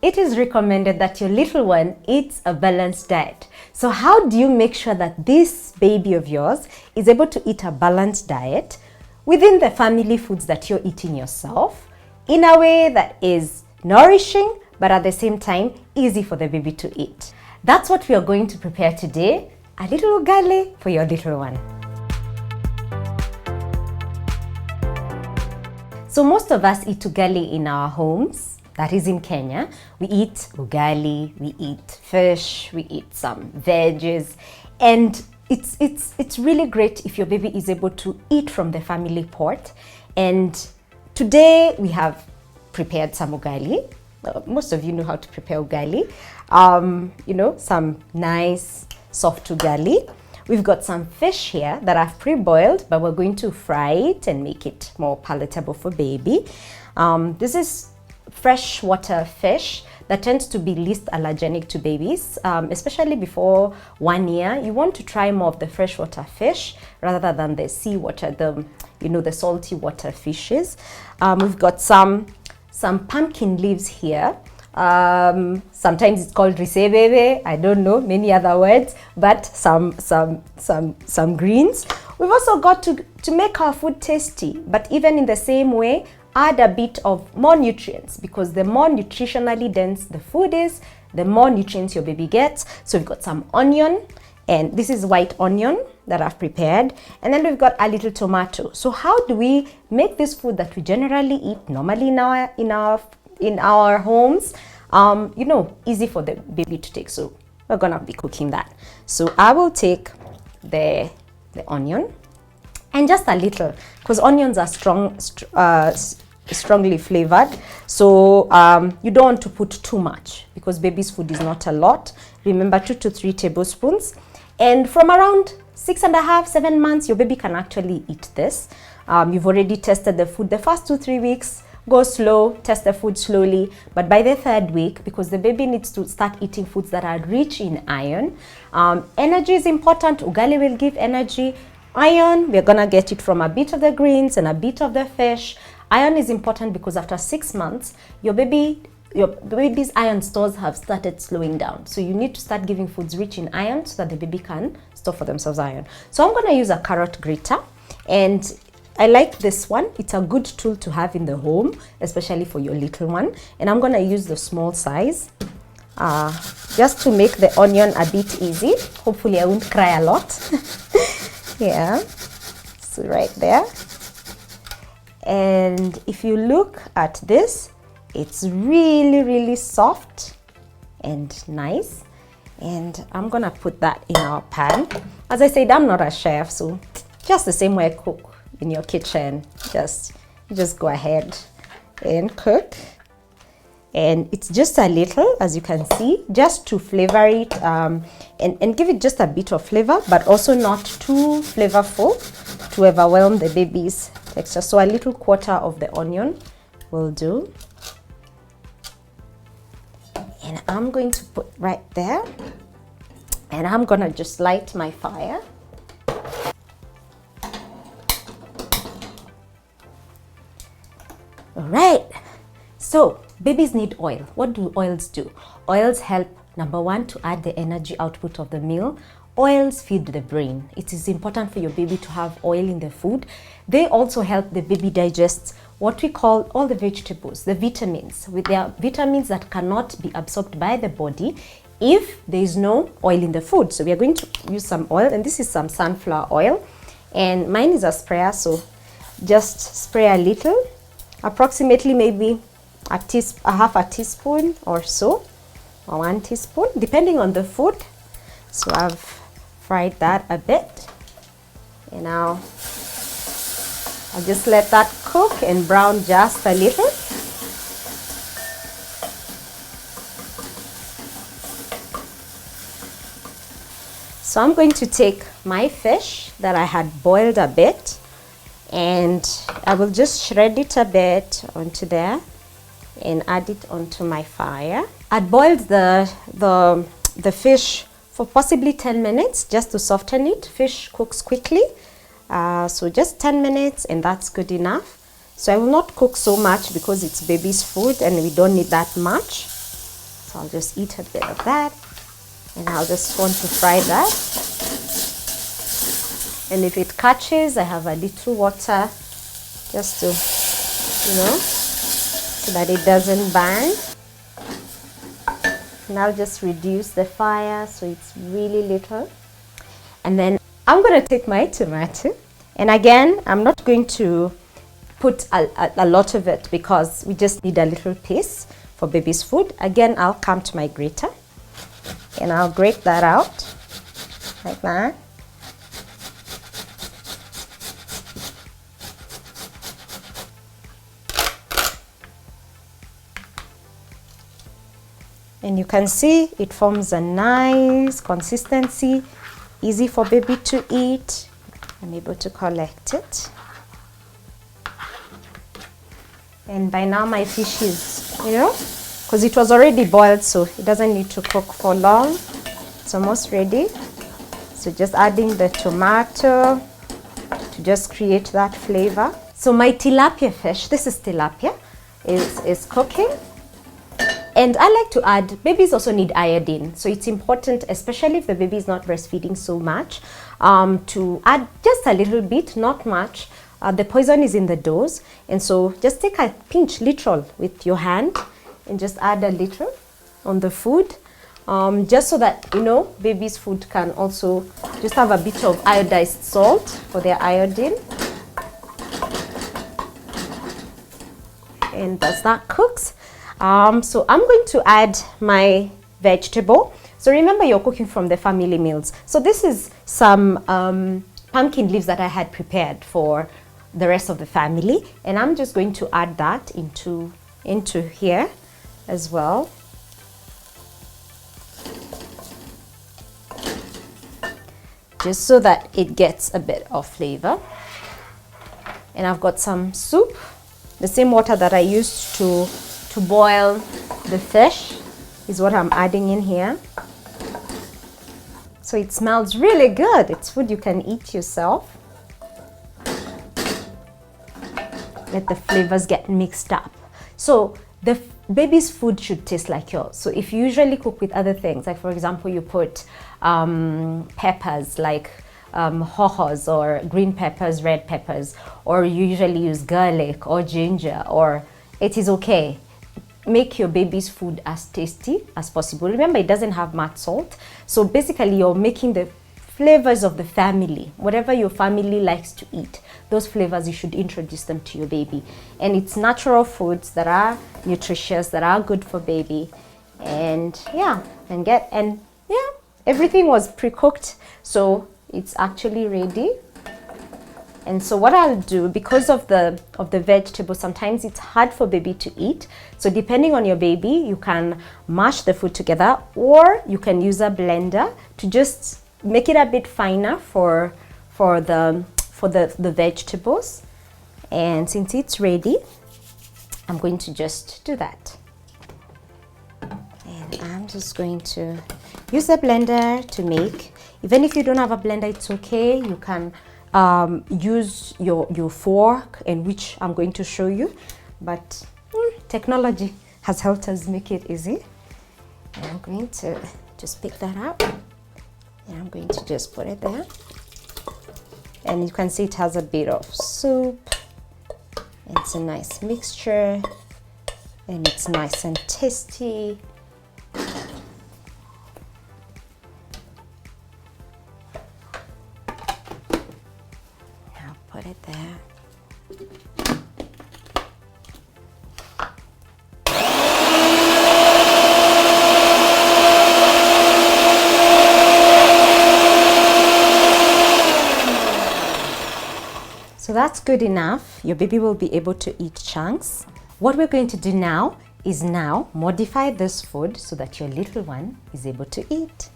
it is recommended that your little one eats a balanced diet. So how do you make sure that this baby of yours is able to eat a balanced diet within the family foods that you're eating yourself in a way that is nourishing, but at the same time easy for the baby to eat? That's what we are going to prepare today, a little ugali for your little one. So most of us eat ugali in our homes, that is in Kenya. We eat ugali, we eat fish, we eat some veggies, and it's really great if your baby is able to eat from the family pot. And today we have prepared some ugali. Most of you know how to prepare ugali. Some nice soft ugali. We've got some fish here that I've pre-boiled, but we're going to fry it and make it more palatable for baby. This is freshwater fish that tends to be least allergenic to babies, especially before 1 year. You want to try more of the freshwater fish rather than the seawater, the salty water fishes. We've got some pumpkin leaves here. Sometimes it's called risebebe, I don't know, many other words, but some greens. We've also got to make our food tasty, but even in the same way, add a bit of more nutrients, because the more nutritionally dense the food is, the more nutrients your baby gets. So we've got some onion, and this is white onion that I've prepared, and then we've got a little tomato. So how do we make this food that we generally eat normally in our homes, easy for the baby to take? So we're gonna be cooking that. So I will take the onion, and just a little, because onions are strongly flavored. So you don't want to put too much, because baby's food is not a lot. Remember, 2 to 3 tablespoons. And from around 6.5, 7 months, your baby can actually eat this. You've already tested the food the first 2-3 weeks. Go slow, test the food slowly, but by the 3rd week, because the baby needs to start eating foods that are rich in iron. Energy is important. Ugali will give energy. Iron, we're gonna get it from a bit of the greens and a bit of the fish. Iron is important because after 6 months, your baby's iron stores have started slowing down. So you need to start giving foods rich in iron so that the baby can store for themselves iron. So I'm gonna use a carrot grater, and I like this one. It's a good tool to have in the home, especially for your little one. And I'm gonna use the small size, just to make the onion a bit easy. Hopefully I won't cry a lot. Yeah, so right there. And if you look at this, it's really, really soft and nice. And I'm gonna put that in our pan. As I said, I'm not a chef, so just the same way I cook in your kitchen, just go ahead and cook. And it's just a little, as you can see, just to flavor it, and give it just a bit of flavor, but also not too flavorful to overwhelm the baby's texture. So a little quarter of the onion will do. And I'm going to put right there, and I'm gonna just light my fire. All right, so babies need oil. What do oils do? Oils help, number one, to add the energy output of the meal. Oils feed the brain. It is important for your baby to have oil in the food. They also help the baby digest what we call all the vegetables, the vitamins. With their vitamins that cannot be absorbed by the body if there is no oil in the food. So we are going to use some oil, and this is some sunflower oil. And mine is a sprayer, so just spray a little. Approximately maybe a half a teaspoon or so, or 1 teaspoon, depending on the food. So I've fried that a bit, and now I'll just let that cook and brown just a little. So I'm going to take my fish that I had boiled a bit, and I will just shred it a bit onto there and add it onto my fire. I'd boiled the fish for possibly 10 minutes just to soften it. Fish cooks quickly, so just 10 minutes, and that's good enough. So I will not cook so much because it's baby's food and we don't need that much. So I'll just eat a bit of that, and I'll just want to fry that. And if it catches, I have a little water just to, so that it doesn't burn. And I'll just reduce the fire so it's really little. And then I'm going to take my tomato. And again, I'm not going to put a lot of it because we just need a little piece for baby's food. Again, I'll come to my grater and I'll grate that out like that. And you can see it forms a nice consistency, easy for baby to eat. I'm able to collect it. And by now my fish is, because it was already boiled, so it doesn't need to cook for long. It's almost ready. So just adding the tomato to just create that flavor. So my tilapia fish, this is tilapia, is cooking. And I like to add, babies also need iodine. So it's important, especially if the baby is not breastfeeding so much, to add just a little bit, not much. The poison is in the dose. And so just take a pinch, literal, with your hand and just add a little on the food. Just so that, baby's food can also just have a bit of iodized salt for their iodine. And as that cooks, so I'm going to add my vegetable. So remember, you're cooking from the family meals. So this is some pumpkin leaves that I had prepared for the rest of the family. And I'm just going to add that into here as well. Just so that it gets a bit of flavor. And I've got some soup, the same water that I used to boil the fish is what I'm adding in here. So it smells really good. It's food you can eat yourself. Let the flavors get mixed up. So the baby's food should taste like yours. So if you usually cook with other things, like for example, you put peppers like hohos or green peppers, red peppers, or you usually use garlic or ginger, or it is okay. Make your baby's food as tasty as possible. Remember, it doesn't have much salt. So basically, you're making the flavors of the family, whatever your family likes to eat, those flavors, you should introduce them to your baby. And it's natural foods that are nutritious, that are good for baby. And everything was pre-cooked, so it's actually ready. And so what I'll do, because of the vegetable, sometimes it's hard for baby to eat. So depending on your baby, you can mash the food together, or you can use a blender to just make it a bit finer for the vegetables. And since it's ready, I'm going to just do that. And I'm just going to use the blender to make. Even if you don't have a blender, it's okay. You can use your fork, and which I'm going to show you, but technology has helped us make it easy. And I'm going to just pick that up, and I'm going to just put it there. And you can see it has a bit of soup. It's a nice mixture, and it's nice and tasty. Put it there. So that's good enough. Your baby will be able to eat chunks. What we're going to do now is modify this food so that your little one is able to eat.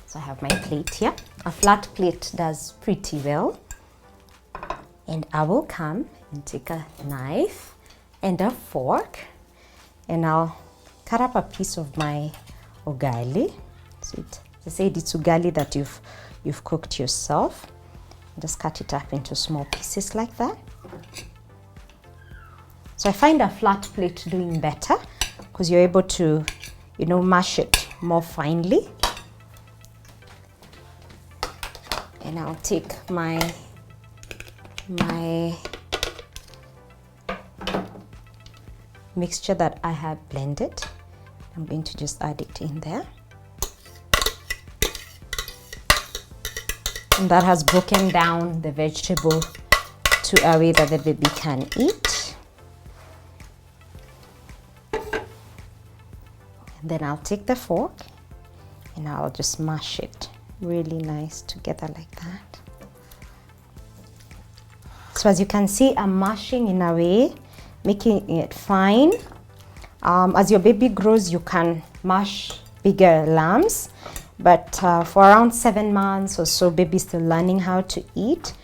So I have my plate here. A flat plate does pretty well. And I will come and take a knife and a fork, and I'll cut up a piece of my ugali. So they say it's ugali that you've cooked yourself. Just cut it up into small pieces like that. So I find a flat plate doing better because you're able to mash it more finely. And I'll take my mixture that I have blended. I'm going to just add it in there. And that has broken down the vegetable to a way that the baby can eat. And then I'll take the fork and I'll just mash it really nice together like that. So as you can see, I'm mashing in a way, making it fine. As your baby grows, you can mash bigger lumps, but for around 7 months or so, baby's still learning how to eat.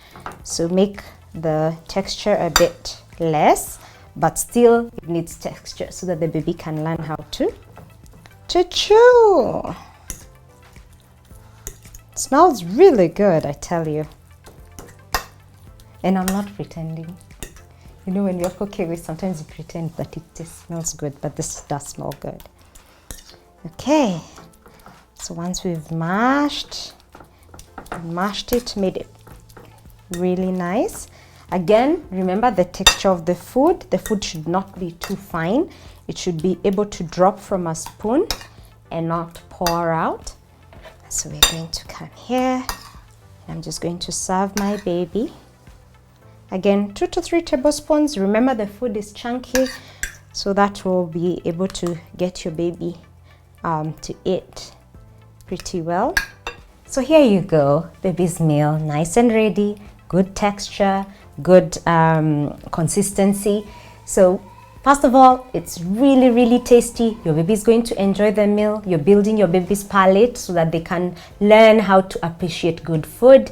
So make the texture a bit less, but still it needs texture so that the baby can learn how to chew. It smells really good, I tell you. And I'm not pretending. When you're cooking, sometimes you pretend that it just smells good, but this does smell good. Okay, so once we've mashed it, made it really nice. Again, remember the texture of the food. The food should not be too fine. It should be able to drop from a spoon and not pour out. So we're going to come here. I'm just going to serve my baby. Again, 2 to 3 tablespoons. Remember the food is chunky, so that will be able to get your baby to eat pretty well. So here you go, baby's meal, nice and ready, good texture, good consistency. So first of all, it's really, really tasty. Your baby is going to enjoy the meal. You're building your baby's palate so that they can learn how to appreciate good food.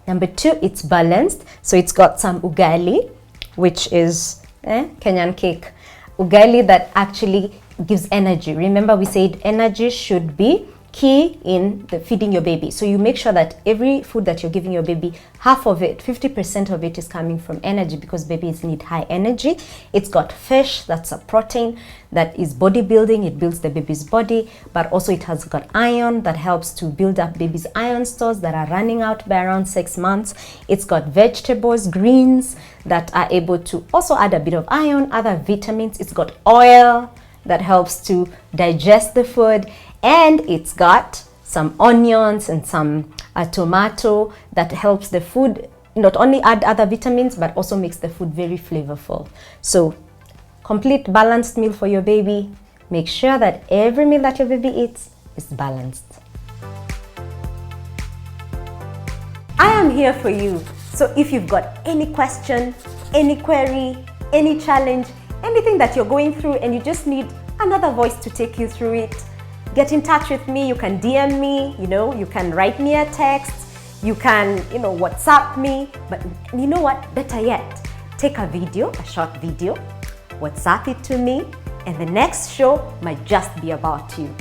Number 2, it's balanced. So it's got some ugali, which is Kenyan cake. Ugali that actually gives energy. Remember, we said energy should be key in the feeding your baby. So you make sure that every food that you're giving your baby, half of it, 50% of it is coming from energy, because babies need high energy. It's got fish, that's a protein that is bodybuilding. It builds the baby's body, but also it has got iron that helps to build up baby's iron stores that are running out by around 6 months. It's got vegetables, greens that are able to also add a bit of iron, other vitamins. It's got oil that helps to digest the food. And it's got some onions and some tomato that helps the food not only add other vitamins, but also makes the food very flavorful. So complete balanced meal for your baby. Make sure that every meal that your baby eats is balanced. I am here for you. So if you've got any question, any query, any challenge, anything that you're going through and you just need another voice to take you through it, get in touch with me. You can DM me, you can write me a text, you can, WhatsApp me. But you know what? Better yet, take a video, a short video, WhatsApp it to me, and the next show might just be about you.